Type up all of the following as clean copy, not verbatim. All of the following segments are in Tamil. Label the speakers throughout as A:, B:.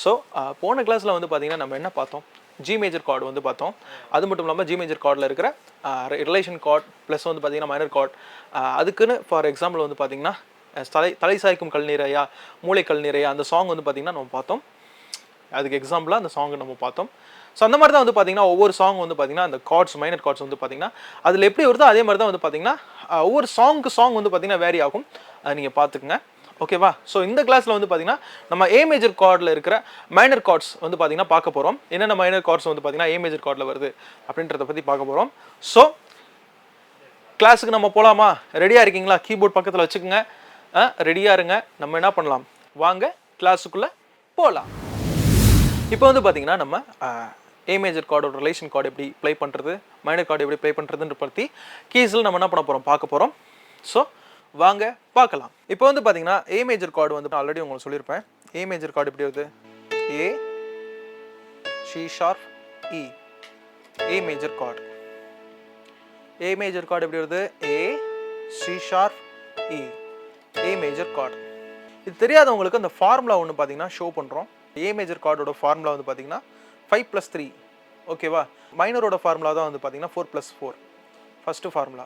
A: ஸோ போன கிளாஸில் வந்து பார்த்தீங்கன்னா நம்ம என்ன பார்த்தோம், ஜி மேஜர் கார்டு வந்து பார்த்தோம். அது மட்டும் இல்லாமல் ஜி மேஜர் கார்டில் இருக்கிற ரிலேஷன் கார்டு ப்ளஸ் வந்து பார்த்தீங்கன்னா மைனர் கார்டு, அதுக்குன்னு ஃபார் எக்ஸாம்பிள் வந்து பார்த்தீங்கன்னா தலை சாய்க்கும் கல் நிறையா மூளை கல் நிறையா அந்த சாங் வந்து பார்த்தீங்கன்னா நம்ம பார்த்தோம். அதுக்கு எக்ஸாம்பிளாக அந்த சாங் நம்ம பார்த்தோம். ஸோ அந்த மாதிரி தான் வந்து பார்த்தீங்கன்னா ஒவ்வொரு சாங் வந்து பார்த்தீங்கன்னா அந்த கார்ட்ஸ் மைனர் கார்ட்ஸ் வந்து பார்த்தீங்கன்னா அதில் எப்படி வருதோ அதே மாதிரி தான் வந்து பார்த்தீங்கன்னா ஒவ்வொரு சாங் வந்து பார்த்தீங்கன்னா வேரி ஆகும். அதை நீங்கள் பார்த்துக்குங்க, ஓகேவா? ஸோ இந்த கிளாஸில் வந்து பார்த்தீங்கன்னா நம்ம ஏ மேஜர் கார்டில் இருக்கிற மைனர் கார்ட்ஸ் வந்து பார்த்தீங்கன்னா பார்க்க போகிறோம். என்னென்ன மைனர் கார்ட்ஸ் வந்து பார்த்தீங்கன்னா ஏ மேஜர் கார்டில் வருது அப்படின்றத பற்றி பார்க்க போகிறோம். ஸோ கிளாஸுக்கு நம்ம போகலாமா? ரெடியாக இருக்கீங்களா? கீபோர்ட் பக்கத்தில் வச்சுக்கோங்க, ரெடியாக இருங்க. நம்ம என்ன பண்ணலாம், வாங்க கிளாஸுக்குள்ளே போகலாம். இப்போ வந்து பார்த்தீங்கன்னா நம்ம ஏ மேஜர் கார்டோட ரிலேஷன் கார்டு எப்படி ப்ளே பண்ணுறது, மைனர் கார்டு எப்படி ப்ளே பண்ணுறதுன்ற பற்றி கீஸில் நம்ம என்ன பண்ண போகிறோம், பார்க்க போகிறோம். ஸோ வாங்க பார்க்கலாம். இப்போ வந்து பார்த்தீங்கன்னா ஏ மேஜர் கார்டு வந்து ஆல்ரெடி உங்களுக்கு சொல்லியிருப்பேன். ஏ மேஜர் கார்டு எப்படி வருது, A C sharp E, A major card. A major chord எப்படி வருது, A C sharp E, A major card. இது தெரியாதவங்களுக்கு அந்த ஃபார்முலா ஒன்று பார்த்தீங்கன்னா ஷோ பண்ணுறோம். ஏ மேஜர் கார்டோட ஃபார்முலா வந்து பார்த்தீங்கன்னா 5+3, ஓகேவா? மைனரோட ஃபார்முலா தான் வந்து பார்த்தீங்கன்னா 4+4 first formula.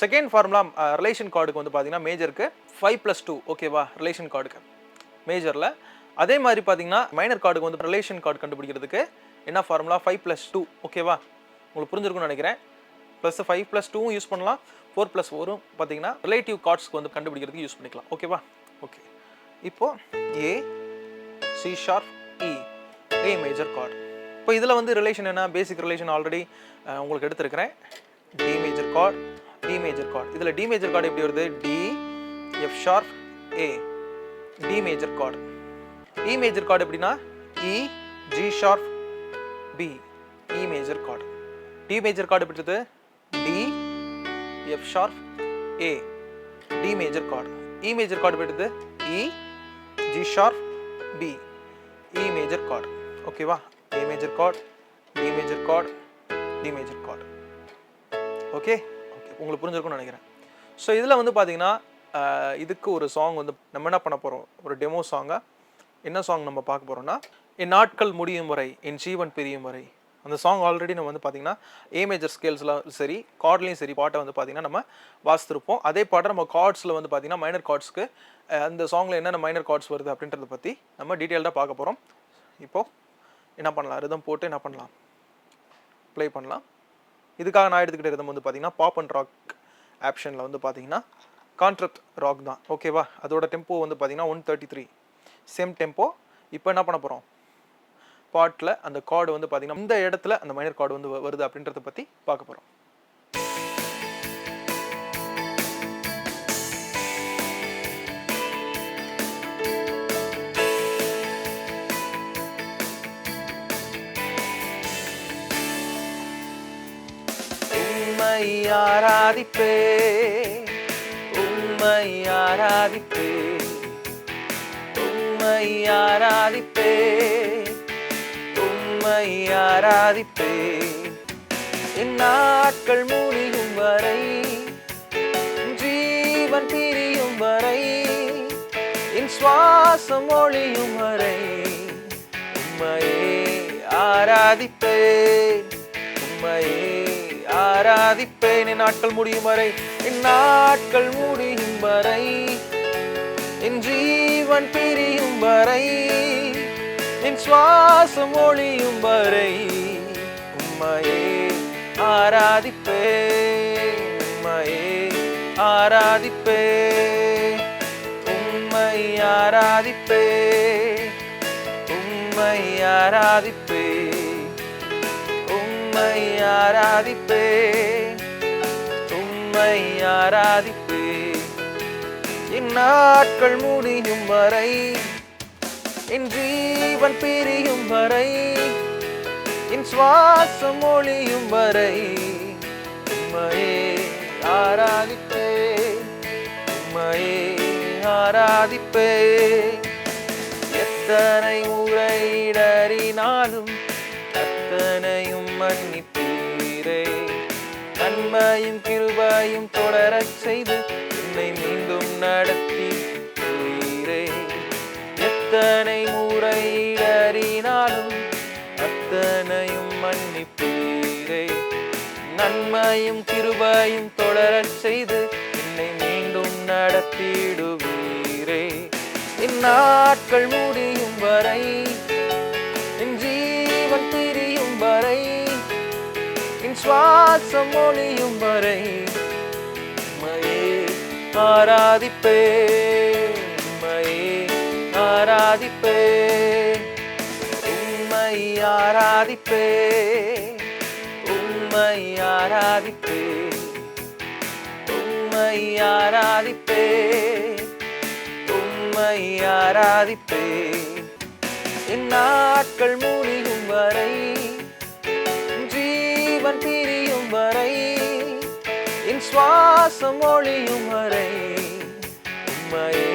A: Second formula relation கார்டுக்கு வந்து பார்த்தீங்கன்னா மேஜருக்கு 5+2, ஓகேவா? ரிலேஷன் கார்டுக்கு மேஜரில். அதே மாதிரி பார்த்தீங்கன்னா மைனர் கார்டுக்கு வந்து ரிலேஷன் கார்டு கண்டுபிடிக்கிறதுக்கு என்ன ஃபார்முலா, 5+2, ஓகேவா? உங்களுக்கு புரிஞ்சிருக்கும்னு நினைக்கிறேன். ப்ளஸ் 5+2 யூஸ் பண்ணலாம், 4+4 பார்த்தீங்கன்னா ரிலேட்டிவ் கார்ட்ஸ்க்கு வந்து கண்டுபிடிக்கிறதுக்கு யூஸ் பண்ணிக்கலாம், ஓகேவா? ஓகே, இப்போ A C sharp E, A major card. இப்போ இதில் வந்து ரிலேஷன் என்ன, பேசிக் ரிலேஷன் ஆல்ரெடி உங்களுக்கு எடுத்துருக்கிறேன். D major chord, D major chord. இதில் டி மேஜர் கார்டு எப்படி வருது, D F sharp A, D major chord. E major chord எப்படின்னா E G sharp B, E major chord. D major chord எப்படி இருக்குது, D F sharp A, D major chord. E major chord எப்படி இருக்குது, E G sharp B, E major chord, ஓகேவா? A major chord, D major chord, D major chord. Okay okay, உங்களுக்கு புரிஞ்சிருக்கும்னு நினைக்கிறேன். ஸோ இதில் வந்து பார்த்தீங்கன்னா இதுக்கு ஒரு சாங் வந்து நம்ம என்ன பண்ண போகிறோம், ஒரு டெமோ சாங்காக. என்ன சாங் நம்ம பார்க்க போகிறோம்னா, என் நாட்கள் முடியும் வரை என் ஜீவன் பிரியும் வரை. அந்த சாங் ஆல்ரெடி நம்ம வந்து பார்த்தீங்கன்னா ஏ மேஜர் ஸ்கேல்ஸ்லாம் சரி கார்ட்லேயும் சரி பாட்டை வந்து பார்த்தீங்கன்னா நம்ம வாசித்திருப்போம். அதே பாட்டை நம்ம கார்ட்ஸில் வந்து பார்த்தீங்கன்னா மைனர் கார்ட்ஸ்க்கு அந்த சாங்கில் என்னென்ன மைனர் கார்ட்ஸ் வருது அப்படின்றத பற்றி நம்ம டீட்டெயில்டாக பார்க்க போகிறோம். இப்போது என்ன பண்ணலாம், ரிதம் போட்டு என்ன பண்ணலாம், ப்ளே பண்ணலாம். இதுக்காக நான் எடுத்துக்கிட்ட ரிதம் வந்து பார்த்தீங்கன்னா பாப் அண்ட் ராக் ஆப்ஷனில் வந்து பார்த்தீங்கன்னா கான்ட்ராக்ட் ராக் தான், ஓகேவா? அதோட டெம்போ வந்து பார்த்தீங்கன்னா 133 சேம் டெம்போ. இப்போ என்ன பண்ண போகிறோம், பாட்டில் அந்த கார்டு வந்து பார்த்தீங்கன்னா இந்த இடத்துல அந்த மைனர் கார்டு வந்து வருது அப்படின்றத பற்றி பார்க்க போகிறோம். உம்மை ஆராதிப்பே, உம்மை ஆராதிப்பே, உம்மை ஆராதிப்பே, உம்மை ஆராதிப்பே, என் நாட்கள் முடியும் வரை ஜீவன் பிரியும் வரை என் சுவாசம் ஒளியும் வரை உம்மையே ஆராதிப்பேன், உம்மையே ஆராதிப்பேன். என் நாட்கள் முடியும் வரை, என் நாட்கள் முடியும் வரை என் ஜீவன் பிரியும் வரை என் சுவாசம் ஒளியும் வரை உம்மையே ஆராதிப்பேன், உம்மையே ஆராதிப்பேன், உம்மை ஆராதிப்பேன், உம்மை ஆராதிப்பேன், உம்மை ஆராதிப்பேன், உம்மை ஆராதிப்பேன். என் நாட்கள் முடியும் வரை என் ஜீவன் பிரியும் வரை என் சுவாசம் ஒளியும் வரை உம்மையே ஆராதிப்பேன், உம்மையே ஆராதிப்பேன். எத்தனை முறையிடறினாலும் அத்தனையும் மன்னிப்பீரே, நன்மையும் கிருபையும் தொடரச் செய்து என்னை மீண்டும் நடத்தி எத்தனை முறை இடறினாலும் அத்தனையும் மன்னிப்பீரே. நன்மையும் கிருபையும் தொடரச் செய்து என்னை மீண்டும் நடத்திடுவீரே. என் நாட்கள் முடியும் வரை, என் ஜீவன் பிரியும் வரை, என் சுவாசம் ஒளியும் வரை உம்மையே ஆராதிப்பேன், உம்மையே ஆராதிப்பேன், உம்மை ஆராதிப்பேன், உம்மை ஆராதிப்பேன், உம்மை ஆராதிப்பேன், உம்மை ஆராதிப்பேன். என் நாட்கள் முடியும் வரை, ஜீவன் பிரியும் வரை, என் சுவாசம் ஒளியும் வரை உம்மையே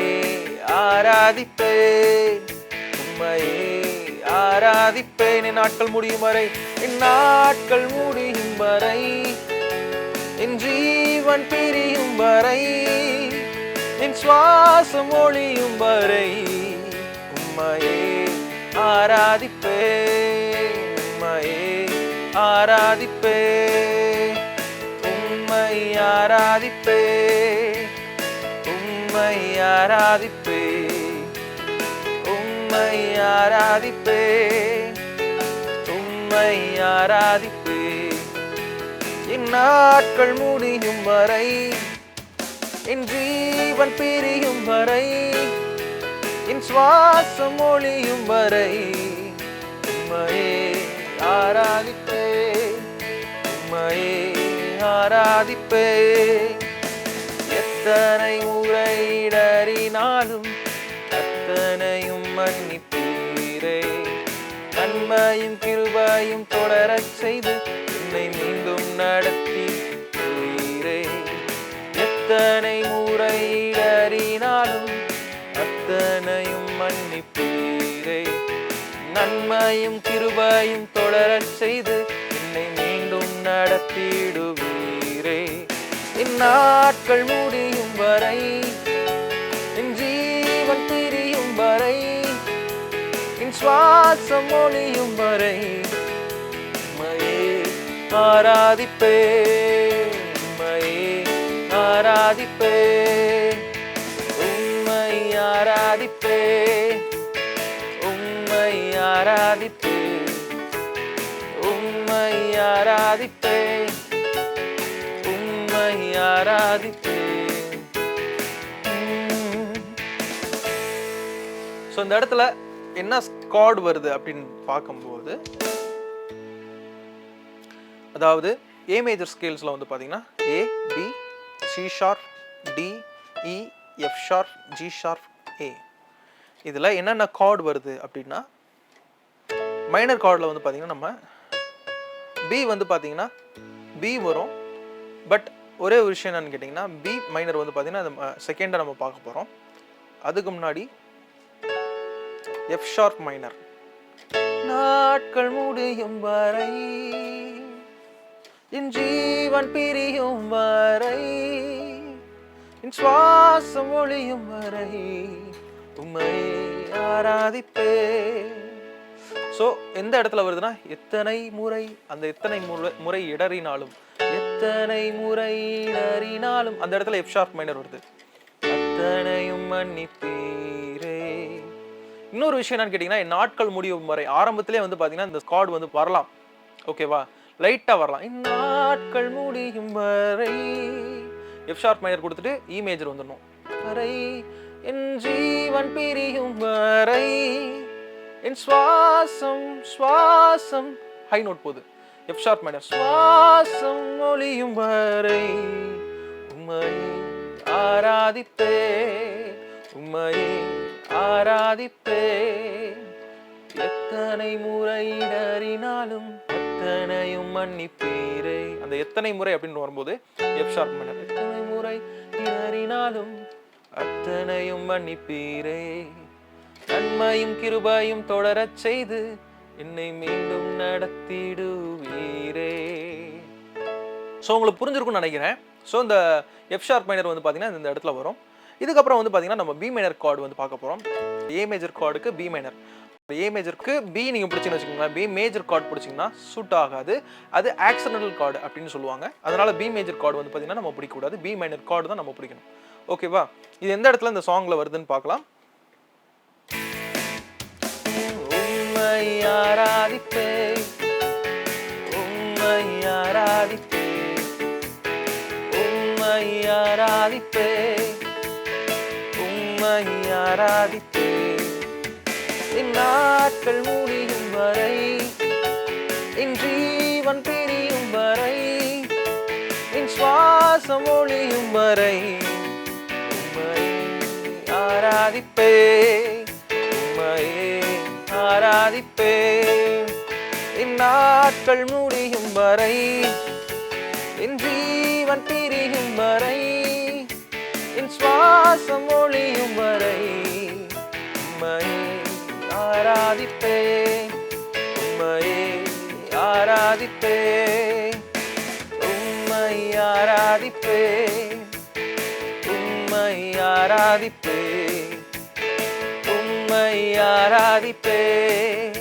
A: ஆராதிப்பேன், உம்மையே ஆராதிப்பேன். என் நாட்கள் முடியும் வரை, என் நாட்கள் முடியும் வரை, என் ஜீவன் பிரியும் வரை, என் சுவாசம் ஒளியும் வரை உம்மையே ஆராதிப்பேன், உம்மையே ஆராதிப்பேன், உம்மை ஆராதிப்பேன், உம்மை ஆராதிப்பேன், உம்மை ஆராதிப்பேன், உம்மை ஆராதிப்பேன். என் நாட்கள் முடியும் வரை, என் ஜீவன் பிரியும் வரை, என் சுவாசம் ஒளியும் வரை உம்மையே ஆராதிப்பேன், உம்மையே ஆராதிப்பேன். எத்தனை முறை இடறினாலும் அத்தனையும் மன்னிப்பீரே. நன்மையும் கிருபையும் தொடரச் செய்து என்னை மீண்டும் நடத்திடுவீரே. எத்தனை முறை இடறினாலும் அத்தனையும் மன்னிப்பீரே. நன்மையும் கிருபையும் தொடரச் செய்து என்னை மீண்டும் நடத்திடுவீரே. என் நாட்கள் முடியும் வரை, என் ஜீவன் பிரியும் வரை, என் சுவாசம் ஒளியும் வரை உம்மையே ஆராதிப்பேன், உம்மையே ஆராதிப்பேன், உம்மை ஆராதிப்பேன், உம்மை ஆராதிப்பேன், உம்மை ஆராதிப்பேன், உம்மை ஆராதிப்பேன். ஸோ இந்த இடத்துல என்ன ஸ்காட் வருது அப்படின்னு பார்க்கும்போது, அதாவது ஏ மேஜர் ஸ்கேல்ஸில் வந்து பார்த்தீங்கன்னா ஏ, பி, சி ஷார்ப், டி, இ, எஃப் ஷார்ப், ஜி ஷார்ப், ஏ. இதில் என்னென்ன கார்டு வருது அப்படின்னா, மைனர் கார்டில் வந்து பார்த்தீங்கன்னா நம்ம பி வந்து பார்த்தீங்கன்னா பி வரும். பட் ஒரே ஒரு விஷயம் என்னன்னு கேட்டிங்கன்னா, பி மைனர் வந்து பார்த்தீங்கன்னா அது செகண்டாக நம்ம பார்க்க போகிறோம். அதுக்கு முன்னாடி எஃப் ஷார்ப் மைனர். நாட்கள் முடியும் வரை, என் ஜீவன் பிரியும் வரை, என் சுவாசம் ஒளியும் வரை உம்மை ஆராதிப்பேன். ஸோ எந்த இடத்துல வருதுன்னா, எத்தனை முறை, அந்த எத்தனை முறை இடறினாலும், எத்தனை முறை இடறினாலும் அந்த இடத்துல எஃப் ஷார்ப் மைனர் வருது. அத்தனையும் மன்னிப்பீரே. இன்னொரு விஷயம் என்னன்னு கேட்டிங்கன்னா, என் நாட்கள் முடியும் வரை ஆரம்பத்திலே வந்து பார்த்தீங்கன்னா இந்த ஸ்காட் வந்து வரலாம். ஓகேவா, லைட்டாக வரலாம். இந்நாட்கள் முடியும் வரை எஃப் ஷார்ப் மைனர் கொடுத்துட்டு இ மேஜர் வந்துடணும். வரை, என் ஜீவன் பிரியும் வரை, என் சுவாசம் ஹை நோட் போகுது, எஃப் ஷார்ப் மைனர், சுவாசம் ஒளியும் வரை உம்மை ஆராதிப்பேன், உம்மை ஆராதிப்பேன். எத்தனை முறை இடறினாலும் அத்தனையும் மன்னிப்பீரே. அந்த எத்தனை முறை அப்படின்னு வரும்போது எஃப் ஷார்ப் மைனர், எத்தனை முறை இடறினாலும் அத்தனையும் மன்னிப்பீரே. நன்மையும் கிருபையும் தொடரச் செய்து என்னை மீண்டும் நடத்திடுவீரே. ஸோ உங்களுக்கு புரிஞ்சிருக்கும்னு நினைக்கிறேன். ஸோ இந்த எஃப் ஷார்ப் மைனர் வந்து பார்த்தீங்கன்னா இந்த இடத்துல வரும். இதுக்கப்புறம் வந்து பார்த்தீங்கன்னா நம்ம பி மைனர் கார்டு வந்து பார்க்க போகிறோம். ஏ மேஜர் கார்டுக்கு பி மைனர். ஏ மேஜருக்கு பி நீங்கள் பிடிச்சிங்கன்னு வச்சுக்கோங்களேன், பி மேஜர் கார்டு பிடிச்சிங்கன்னா சூட் ஆகாது, அது ஆக்சிடென்டல் கார்டு அப்படின்னு சொல்லுவாங்க. அதனால பி மேஜர் கார்டு வந்து பார்த்தீங்கன்னா நம்ம பிடிக்கக்கூடாது, பி மைனர் கார்டு தான் நம்ம பிடிக்கணும். ஓகேவா? இது எந்த இடத்துல இந்த சாங்கில் வருதுன்னு பார்க்கலாம். உம்மை ஆராதிப்பேன், உம்மை ஆராதிப்பேன், உம்மை ஆராதிப்பேன், உம்மை ஆராதிப்பேன், என் நாட்கள் முடியும் வரை, என் ஜீவன் பிரியும் வரை, என் சுவாசம் ஒழியும் வரை உம்மை ஆராதிப்பேன், உம்மை ஆராதிப்பேன், என் நாட்கள் முடியும் வரை, என் ஜீவன் பிரியும் வரை, என் சுவாசம் ஒழியும் வரை உம்மை ஆராதிப்பேன், உம்மை ஆராதிப்பேன், உம்மை ஆராதிப்பேன், உம்மை ஆராதிப்பேன், உம்மை ஆராதிப்பேன்,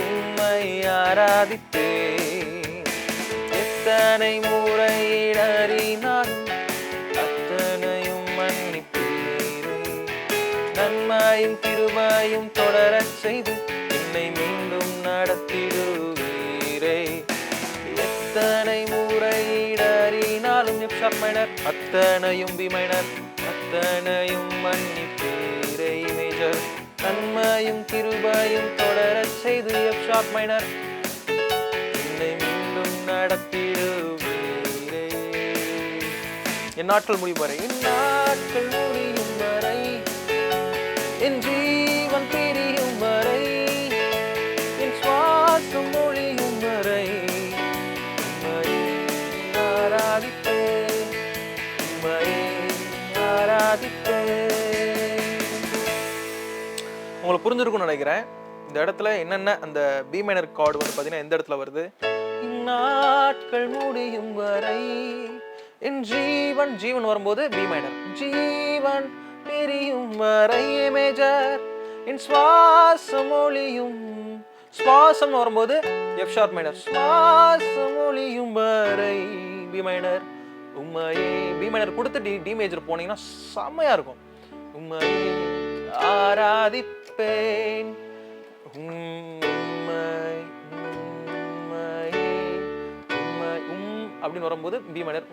A: உம்மை ஆராதிப்பேன். எத்தனை முறை இடறினாலும் அத்தனையும் மன்னிப்பீரே, நன்மையும் கிருபையும் தொடரச் செய்து என்னை மீண்டும் நடத்திடுவீரே. எத்தனை முறை இடறினாலும் எஃப் ஷார்ப் மைனர், அத்தனையும் பி மைனர், அத்தனையும் மன்னிப்பீரே மேஜர், நன்மையும் கிருபையும் தொடரச் செய்து எஃப் ஷார்ப் மைனர் என்னை மீண்டும் நடத்திடுவீரே. என் நாட்கள் முடியும் வரை, என் நாட்கள் முடியும் வரை, என் ஜீவன் பிரியும் வரை, என் சுவாசம் ஒழியும் வரை உம்மை ஆராதிப்பேன், உம்மை ஆராதிப்பேன். உங்களுக்கு புரிஞ்சிருக்கும்னு நினைக்கிறேன். இந்த இடத்துல என்னென்ன அந்த பி மைனர் கார்டு வந்து பார்த்தீங்கன்னா எந்த இடத்துல வருது? நாட்கள் முடியும் வரை, என் ஜீவன், ஜீவன் வரும்போது பி மைனர், ஜீவன் பிரியும் வரை ஏ மேஜர், என் சுவாசம் ஒழியும், சுவாசம் வரும்போது எஃப் ஷார்ப் மைனர், சுவாசம் ஒழியும் வரை பி மைனர் உம்மையே. பி மைனர் கொடுத்து டி மேஜர் போனீங்கன்னா செம்மையா இருக்கும். உம்மையே ஆராதிப்பேன், உம்மை உம்மையே உம்மை அப்படின்னு வரும்போது பி மைனர்,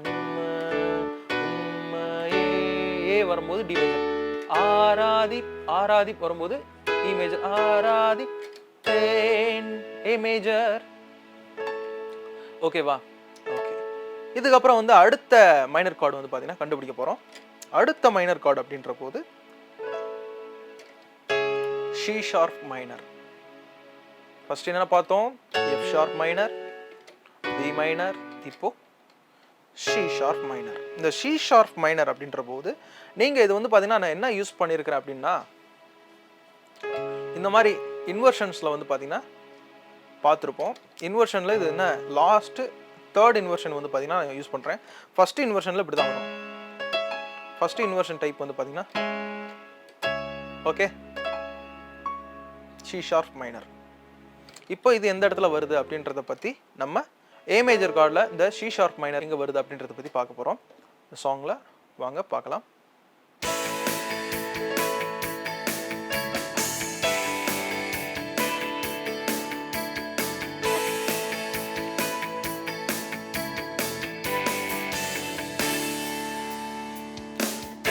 A: உம்மையே வரும்போது டி மேஜர், ஆராதிப் வரும்போது இ மேஜர், ஆராதிப்பேன் ஏ மேஜர். ஓகேவா? ஓகே. இதுக்கப்புறம் வந்து அடுத்த மைனர் கார்டு வந்து பார்த்தீங்கன்னா கண்டுபிடிக்க போகிறோம். அடுத்த மைனர் கார்டு அப்படின்ற போது சி ஷார்ப் மைனர். ஃபர்ஸ்ட் என்ன பார்த்தோம்? F sharp minor, B minor, இப்போ சி ஷார்ப் மைனர். இந்த சி ஷார்ப் மைனர் அப்படின்ற போது நீங்கள் இது வந்து பார்த்தீங்கன்னா நான் என்ன யூஸ் பண்ணியிருக்கிறேன் அப்படின்னா, இந்த மாதிரி இன்வர்ஷன்ஸில் வந்து பார்த்தீங்கன்னா பார்த்துருப்போம். இன்வர்ஷனில் இது என்ன லாஸ்ட்டு தேர்ட் இன்வர்ஷன் வந்து பார்த்தீங்கன்னா நான் யூஸ் பண்ணுறேன். ஃபஸ்ட்டு இன்வர்ஷனில் இப்படி தான் வரும். ஃபஸ்ட்டு இன்வர்ஷன் டைப் வந்து பார்த்தீங்கன்னா ஓகே சி ஷார்ப் மைனர். இப்போ இது எந்த இடத்துல வருது அப்படின்றத பற்றி நம்ம ஏ மேஜர் கார்டில் இந்த சி ஷார்ப் மைனர் எங்கே வருது அப்படின்றத பற்றி பார்க்க போகிறோம். இந்த சாங்கில் வாங்க பார்க்கலாம்.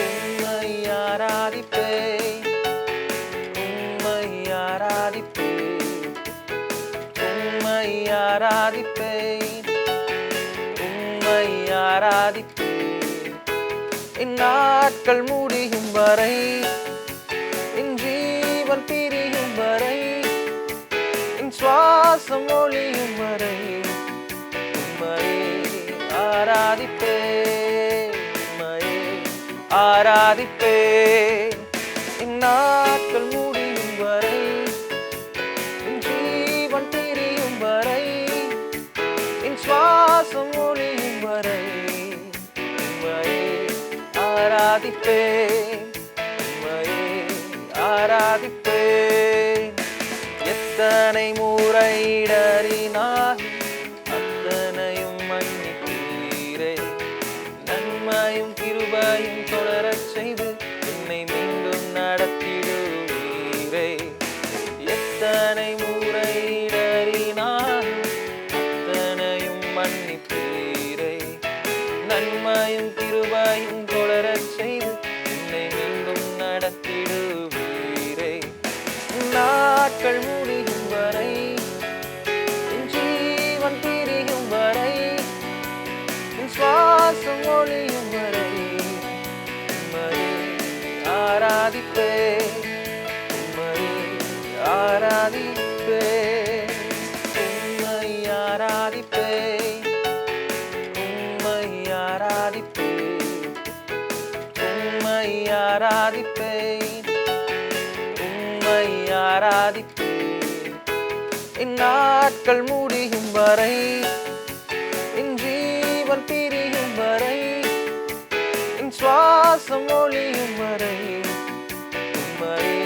A: உம்மை ஆராதிப்பேன், உம்மை ஆராதிப்பேன், உம்மை ஆராதிப்பேன், உம்மை ஆராதிப்பேன், என் நாட்கள் முடியும் வரை, என் ஜீவன் பிரியும் வரை, என் சுவாசம் ஒழியும் வரை உம்மை ஆராதிப்பேன், உம்மை ஆராதிப்பேன், என் நாட்கள் முடியும் வரை, என் ஜீவன் பிரியும் வரை, என் சுவாசம் ஒழியும் வரை உம்மை ஆராதிப்பேன், உம்மை ஆராதிப்பேன். நன்மையும் கிருபையும் தொடரச் செய்து என்னை மீண்டும் நடத்திடுவீரே. நாட்கள் முடியும் வரை, என் ஜீவன் பிரியும் வரை, என் சுவாசம் ஒழியும் வரை உம்மையே ஆராதிப்பேன், உம்மையே ஆராதிப்பேன், உம்மை ஆராதிப்பேன், உம்மை ஆராதிப்பேன், உம்மை ஆராதிப்பேன், உம்மை ஆராதிப்பேன். என் நாட்கள் முடியும் வரை, என் ஜீவன் பிரியும் வரை, என் சுவாசம் ஒழியும் வரை உம்மையே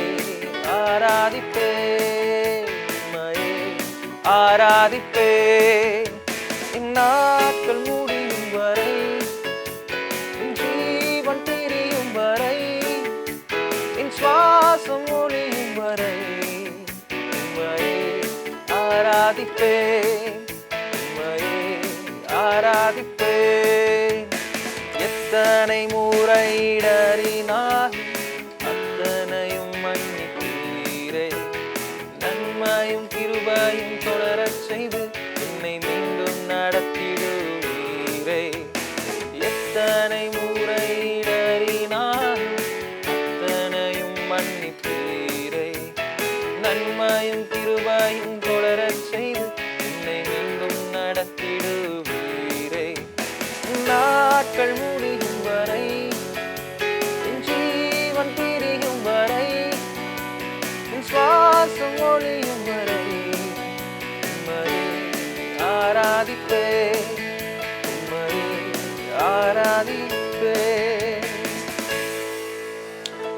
A: ஆராதிப்பேன், உம்மையே ஆராதிப்பேன். என் நாட்கள் முடியும் வரை, என் ஜீவன் பிரியும் வரை, என் சுவாசம் ஒழியும் வரை உம்மையே ஆராதிப்பேன், உம்மையே ஆராதிப்பேன். எத்தனை முறை இடறினார் அத்தனையும் மன்னிப்பீரே. நன்மையும் கிருபையும் தொடரச் செய்து என்னை மீண்டும் நடத்திடுவீரே. எத்தனை முறை இடறினார் அத்தனையும் மன்னிப்பீரே. நன்மையும் கிருபையும் தொடரச் செய்து என்னை மீண்டும் நடத்திடுவீரே. நாட்கள் முடியும் வரை, என் ஜீவன் பிரியும் வரை, என் சுவாசம் ஒழியும் வரை உம்மையே ஆராதிப்பேன், உம்மையே ஆராதிப்பேன்.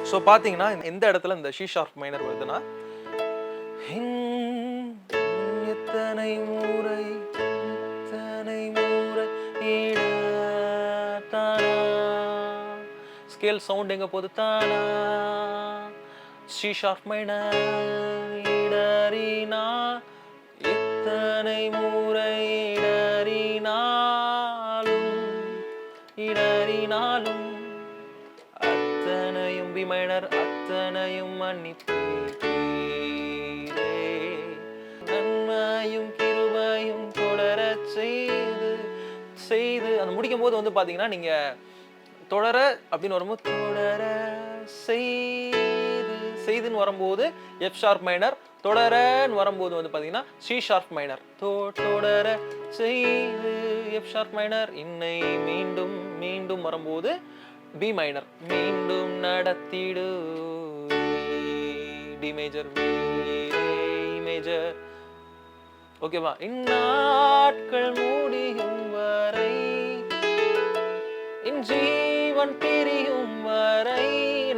A: ஸோ பார்த்தீங்கன்னா இந்த இடத்துல இந்த சி ஷார்ப் மைனர் வருதுன்னா, எத்தனை முறை எத்தனை முறை தானா, ஸ்கேல் சவுண்ட் எங்க போகுது, தானா சி ஷார்ப் மைனர் இடறினா, எத்தனை முறை இடறினாலும் அத்தனையும் பி மைனர், அத்தனையும் மன்னிப்பீரே. நன்மையும் கிருபையும் தொடரச் செய்து செய்து அந்த முடிக்கும் போது வந்து பாத்தீங்கன்னா, நீங்க தொடர அப்படின்னு வரும்போது தொடர செய்து செய்துன்னு வரும்போது எஃப் ஷார்ப் மைனர், தொடரன்னு வரும்போது வந்து பாத்தீங்கன்னா சி ஷார்ப் மைனர், தொடர செய்து எஃப் ஷார்ப் மைனர், இன்னை மீண்டும் மீண்டும் வரும்போது பி மைனர், மீண்டும் நடத்திடு டி மேஜர், மேஜர். ஓகேவா? இந்நாட்கள் முடியும் வரை, என் ஜீவன் பிரியும் வரை.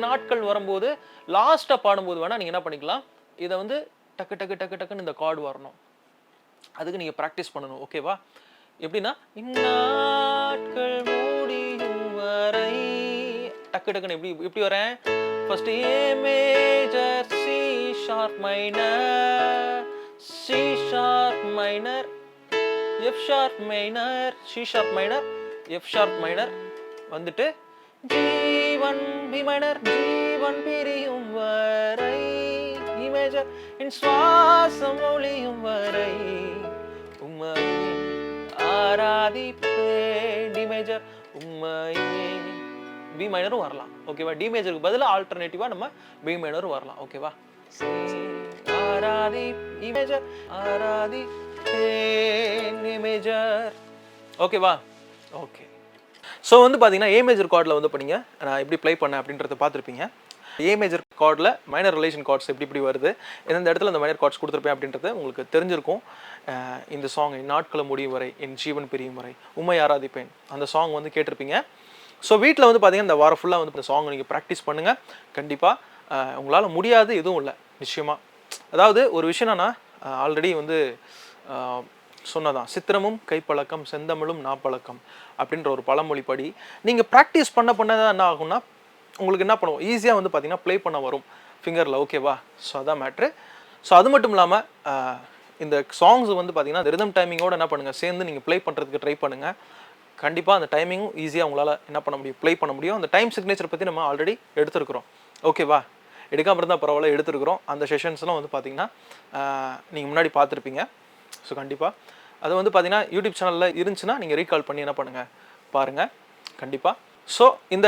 A: நாட்கள் வரும்போது லாஸ்டா பாடும்போது வேணா நீங்க என்ன பண்ணிக்கலாம், இதை வந்து டக்கு டக்கு டக்கு டக்குன்னு இந்த கார்டு வரணும். அதுக்கு நீங்க பிராக்டிஸ் பண்ணணும். ஓகேவா? எப்படின்னா, இந்நாட்கள் முடியும் வரை டக்கு டக்குன்னு எப்படி வரேன், first A major, C sharp minor, C sharp minor, F sharp minor, C sharp minor, F sharp minor வந்துட்டு ஜீவன் பி மைனர், ஜீவன் பிரியும் வரை இ மேஜர், என் சுவாசம் ஒழியும் வரை உம்மையே ஆராதிப்பேன், டி மேஜர், உம்மையே. பி மைனரும் வரலாம். ஓகேவா? டி மேஜருக்கு பதிலா ஆல்டர்னேட்டிவா நம்ம பி மைனரும் வரலாம். ஓகேவா? ஆராதி இ மேஜர், ஆராதி இ மேஜர். ஓகேவா? ஓகே. ஸோ வந்து பார்த்தீங்கன்னா ஏ மேஜர் கார்டில் வந்து பண்ணீங்க, நான் எப்படி ப்ளே பண்ணேன் அப்படின்றத பார்த்துருப்பீங்க. ஏ மேஜர் கார்டில் மைனர் ரிலேஷன் கார்ட்ஸ் எப்படி வருது, எந்தெந்த இடத்துல அந்த மைனர் கார்ட்ஸ் கொடுத்துருப்பேன் அப்படின்றது உங்களுக்கு தெரிஞ்சிருக்கும். இந்த சாங் நாட்களை முடியும் வரை, என் ஜீவன் பிரியும் வரை, உம்மை ஆராதிப்பேன், அந்த சாங் வந்து கேட்டிருப்பீங்க. ஸோ வீட்டில் வந்து பார்த்தீங்கன்னா இந்த வாரம் ஃபுல்லாக வந்து இந்த சாங் நீங்கள் ப்ராக்டிஸ் பண்ணுங்கள். கண்டிப்பாக உங்களால் முடியாது எதுவும் இல்லை, நிச்சயமாக. அதாவது ஒரு விஷயம் என்னன்னா, ஆல்ரெடி வந்து சொன்னதான், சித்திரமும் கைப்பழக்கம் செந்தமிழும் நாப்பழக்கம் அப்படின்ற ஒரு பழமொழிப்படி நீங்கள் ப்ராக்டிஸ் பண்ண தான் என்ன ஆகும்னா, உங்களுக்கு என்ன பண்ணுவோம், ஈஸியாக வந்து பார்த்தீங்கன்னா ப்ளே பண்ண வரும் ஃபிங்கரில். ஓகேவா? ஸோ அதான் மேட்ரு. ஸோ அது மட்டும் இல்லாமல் இந்த சாங்ஸ் வந்து பார்த்தீங்கன்னா ரிதம் டைமிங்கோடு என்ன பண்ணுங்கள், சேர்ந்து நீங்கள் ப்ளே பண்ணுறதுக்கு ட்ரை பண்ணுங்கள். கண்டிப்பாக அந்த டைமிங்கும் ஈஸியாக உங்களால் என்ன பண்ண முடியும், ப்ளே பண்ண முடியும். அந்த டைம் சிக்னேச்சர் பற்றி நம்ம ஆல்ரெடி எடுத்துருக்குறோம். ஓகேவா, எடுக்காமல் இருந்தால் பரவாயில்ல, எடுத்துருக்குறோம். அந்த செஷன்ஸ்லாம் வந்து பார்த்தீங்கன்னா நீங்கள் முன்னாடி பார்த்துருப்பீங்க. ஸோ கண்டிப்பாக அது வந்து பார்த்தீங்கன்னா யூடியூப் சேனலில் இருந்துச்சுன்னா நீங்கள் ரீகால் பண்ணி என்ன பண்ணுங்கள், பாருங்கள் கண்டிப்பாக. ஸோ இந்த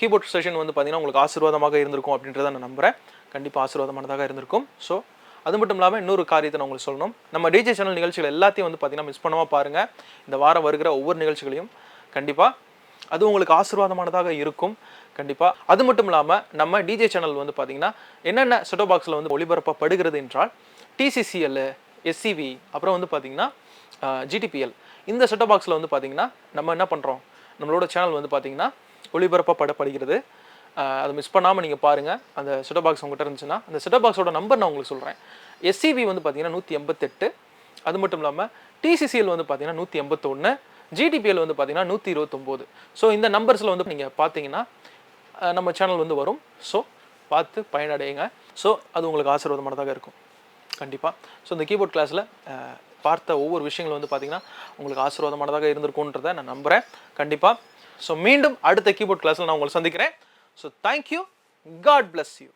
A: கீபோர்ட் செஷன் வந்து பார்த்தீங்கன்னா உங்களுக்கு ஆசீர்வாதமாக இருந்திருக்கும் அப்படின்றத நான் நம்புகிறேன். கண்டிப்பாக ஆசீர்வாதமானதாக இருந்திருக்கும். ஸோ அது மட்டும் இல்லாமல் இன்னொரு காரியத்தை நான் உங்களுக்கு சொல்லணும். நம்ம டிஜே சேனல் நிகழ்ச்சிகள் எல்லாத்தையும் வந்து பார்த்தீங்கன்னா மிஸ் பண்ணாமல் பாருங்கள். இந்த வாரம் வருகிற ஒவ்வொரு நிகழ்ச்சிகளையும் கண்டிப்பாக அது உங்களுக்கு ஆசீர்வாதமானதாக இருக்கும். கண்டிப்பாக அது மட்டும் இல்லாமல் நம்ம டிஜே சேனல் வந்து பார்த்தீங்கன்னா என்னென்ன செட்டோ பாக்ஸில் வந்து ஒளிபரப்பப்படுகிறது என்றால் டிசிசிஎல், எஸ்சிவி, அப்புறம் வந்து பார்த்தீங்கன்னா ஜிடிபிஎல். இந்த செட்டோ பாக்ஸில் வந்து பார்த்தீங்கன்னா நம்ம என்ன பண்ணுறோம், நம்மளோட சேனல் வந்து பார்த்தீங்கன்னா ஒளிபரப்பப்படுகிறது. அதை மிஸ் பண்ணாமல் நீங்கள் பாருங்கள். அந்த செட்டோ பாக்ஸ் உங்கள்கிட்ட இருந்துச்சுன்னா அந்த செட்டோ பாக்ஸோட நம்பர் நான் உங்களுக்கு சொல்கிறேன். எஸ்சிவி வந்து பார்த்தீங்கன்னா 188, அது மட்டும் இல்லாமல் டிசிசிஎல் வந்து பார்த்தீங்கன்னா 181, ஜிடிபிஎல் வந்து பார்த்தீங்கன்னா 129. ஸோ இந்த நம்பர்ஸில் வந்து நீங்கள் பார்த்தீங்கன்னா நம்ம சேனல் வந்து வரும். ஸோ பார்த்து பயனடையுங்க. ஸோ அது உங்களுக்கு ஆசீர்வாதமானதாக இருக்கும் கண்டிப்பாக. ஸோ இந்த கீபோர்ட் கிளாஸில் பார்த்த ஒவ்வொரு விஷயங்களும் வந்து பார்த்தீங்கன்னா உங்களுக்கு ஆசீர்வாதமானதாக இருந்திருக்குன்றதை நான் நம்புகிறேன் கண்டிப்பாக. ஸோ மீண்டும் அடுத்த கீபோர்ட் கிளாஸில் நான் உங்களை சந்திக்கிறேன். So thank you, God bless you.